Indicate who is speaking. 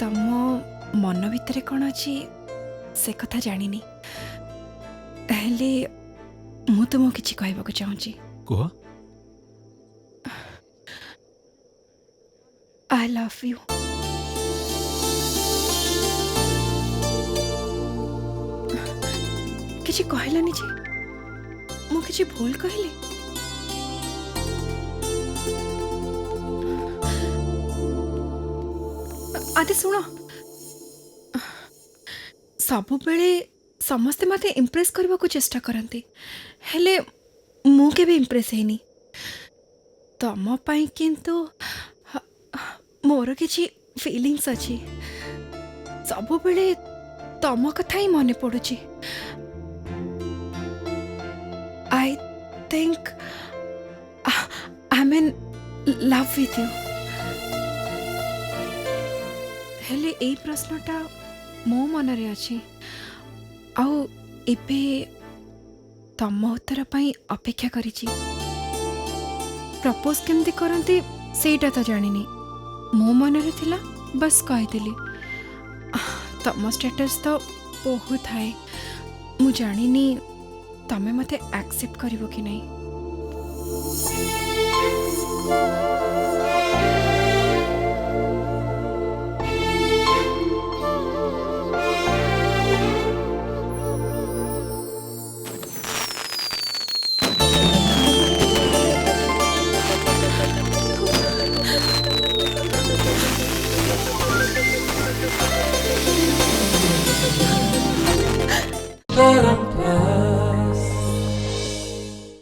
Speaker 1: ତମ ମନ ଭିତରେ କ'ଣ ଅଛି ସେ କଥା ଜାଣିନି, ହେଲେ ମୁଁ ତୁମକୁ କିଛି କହିବାକୁ ଚାହୁଁଛି।
Speaker 2: କୁହ।
Speaker 1: I love you. କିଛି କହିଲାନି ଯେ ମୁଁ କିଛି ଭୁଲ କହିଲି? ଆଦି ଶୁଣ, ସବୁବେଳେ ସମସ୍ତେ ମୋତେ ଇମ୍ପ୍ରେସ୍ କରିବାକୁ ଚେଷ୍ଟା କରନ୍ତି, ହେଲେ ମୁଁ କେବେ ଇମ୍ପ୍ରେସ୍ ହେଇନି। ତମ ପାଇଁ କିନ୍ତୁ ମୋର କିଛି ଫିଲିଙ୍ଗସ୍ ଅଛି। ସବୁବେଳେ ତମ କଥା ହିଁ ମନେ ପଡ଼ୁଛି। I think I am in love with you. ହେଲେ ଏଇ ପ୍ରଶ୍ନଟା ମୋ ମନରେ ଅଛି, ଆଉ ଏବେ ତମ ଉତ୍ତର ପାଇଁ ଅପେକ୍ଷା କରିଛି। ପ୍ରପୋଜ୍ କେମିତି କରନ୍ତି ସେଇଟା ତ ଜାଣିନି, ମୋ ମନରେ ଥିଲା ବାସ୍ କହିଥିଲି। ତମ ଷ୍ଟାଟସ୍ ତ ବହୁତ ହାଏ, ମୁଁ ଜାଣିନି ତମେ ମୋତେ ଆକ୍ସେପ୍ଟ କରିବ କି ନାହିଁ।